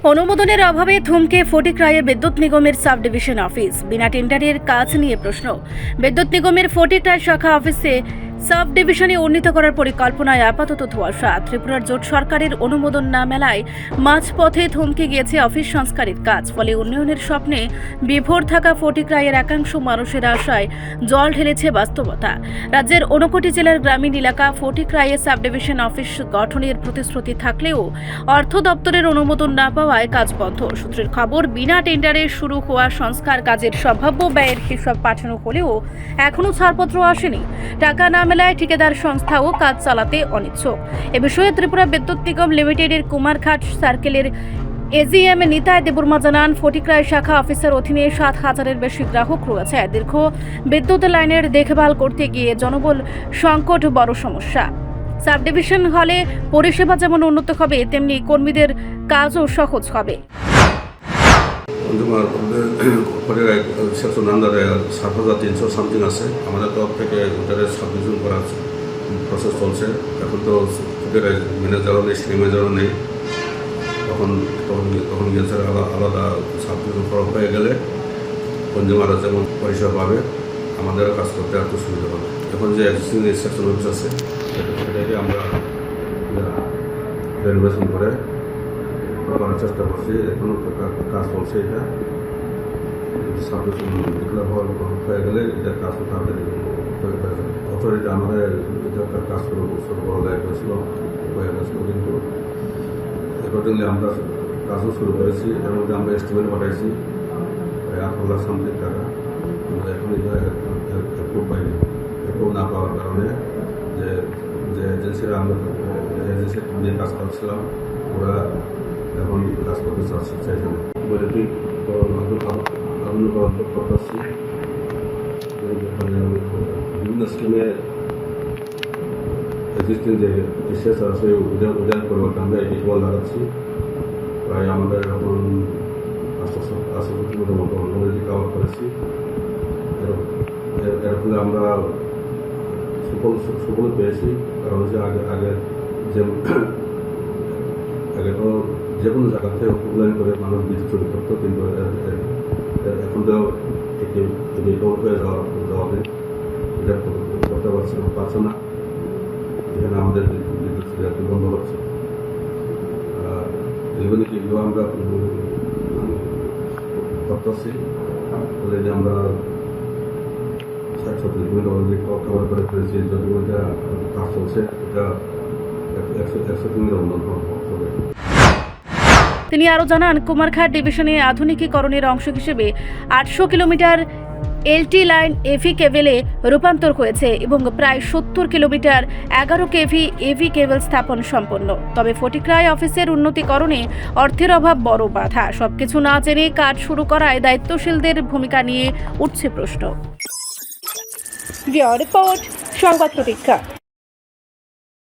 অনুমোদনের অভাবে থমকে ফটিকরায়ে বিদ্যুৎ নিগমের সাব ডিভিশন অফিস। বিনা টেন্ডারের কাজ নিয়ে প্রশ্ন। বিদ্যুৎ নিগমের ফটিকরায় শাখা অফিসে সাব ডিভিশনে উন্নীত করার পরিকল্পনায় আপাতত ধোঁয়াশা। ত্রিপুরার জোট সরকারের অনুমোদন না মেলায় মাঝপথে থমকে গিয়েছে অফিস সংস্কারের কাজ। ফলে উন্নয়নের স্বপ্নে বিভোর থাকা ফটিকরায়ের একাংশ মানুষের আশায় জল ঢেলেছে বাস্তবতা। রাজ্যের 59 জেলার গ্রামীণ এলাকা ফটিকরায়ে সাব ডিভিশন অফিস গঠনের প্রতিশ্রুতি থাকলেও অর্থ দপ্তরের অনুমোদন না পাওয়ায় কাজ বন্ধ। সূত্রের খবর, বিনা টেন্ডারে শুরু হওয়া সংস্কার কাজের সম্ভাব্য ব্যয়ের হিসাব পাঠানো হলেও এখনও ছাড়পত্র আসেনি। টাকা না মেলায় ঠিকাদার সংস্থাও কাজ চালাতে অনিচ্ছুক। এ বিষয়ে ত্রিপুরা বিদ্যুৎ নিগম লিমিটেডের কুমারঘাট সার্কেলের এজিএম নিতাই দেববর্মা জানান, ফটিকরায় শাখা অফিসের অধীনে 7,000-এর বেশি গ্রাহক রয়েছে। দীর্ঘ বিদ্যুৎ লাইনের দেখভাল করতে গিয়ে জনবল সংকট বড় সমস্যা। সাব ডিভিশন হলে পরিষেবা যেমন উন্নত হবে, তেমনি কর্মীদের কাজও সহজ হবে। সেকশন আন্ডারে 7,300 সামথিং আছে। আমাদের তরফ থেকে ওটার সাবডিভিশন করার প্রসেস চলছে। এখন তো ম্যানেজারও নেই, সিনিয়র ম্যানেজারও নেই। তখন গিয়েছে আলাদা সাবডিভিশন করা হয়ে গেলে কনজিউমাররা যেমন পরিষেবা পাবে, আমাদের কাজ করতে একটু সুবিধা হবে। এখন যে এক্সিস্টিং সেকশন অফিস আছে সেটাকে আমরা রেনোভেশন করে করার চেষ্টা করছি। এখনও কাজ চলছে। এটা সাবডিভিশন ডিক্লেয়ার হয়ে গেলে এটার কাজ তাড়াতাড়ি হয়ে যাবে। অথরিটি আমাদের এটা কাজ শুরু করা হয়েছিল, কিন্তু অ্যাকর্ডিংলি আমরা কাজও শুরু করেছি। এর মধ্যে আমরা এস্টিমেট পাঠাইছি 8,00,000 সামথিং টাকা। আমরা এখন অ্যাপ্রুভ পাইনি। অ্যাপ্রুভ না পাওয়ার কারণে যে এজেন্সিরা আমরা এজেন্সি নিয়ে কাজ করছিলাম, ওরা এখন কাজ করতে চাইছে না। বৈদ্যুতিক করতেছি বিভিন্ন স্কিমে এক্সিস্টিং যে এসএস আছে ওদের পরিবর্তন আমরা এটি বল লাগাচ্ছি। প্রায় আমাদের এখন 800 মতো অলরেডি কাভার করেছি। এর ফলে আমরা সুফল পেয়েছি। কারণ হচ্ছে আগে তো যে কোনো জায়গাতে অনলাইন করে মানুষ বিদ্যুৎ চুরি করতো, কিন্তু এখন তো একটি হয়ে যাওয়া নেই, এটা করতে পারছে না। এখানে আমাদের বিদ্যুৎ চুরি বন্ধ হচ্ছে। এগুলো আমরা করতেছি। অলরেডি আমরা 60-70 মিনিট অলরেডি কভার করে ফেলেছি। যদি ওইটা কাজ চলছে, এটা 100 মিনিট অবলম্বন হবে। তিনি আরও জানান, কুমারঘাট ডিভিশনে আধুনিকীকরণের অংশ হিসেবে 800 কিলোমিটার এলটি লাইন এভি কেবেলে রূপান্তর হয়েছে এবং প্রায় 70 কিলোমিটার 11 কেভি এভি কেবল স্থাপন সম্পন্ন। তবে ফটিকরায় অফিসের উন্নতিকরণে অর্থের অভাব বড় বাধা। সবকিছু না জেনে কাজ শুরু করায় দায়িত্বশীলদের ভূমিকা নিয়ে উঠছে প্রশ্ন। রিপোর্ট, সংবাদ প্রতীক্ষা।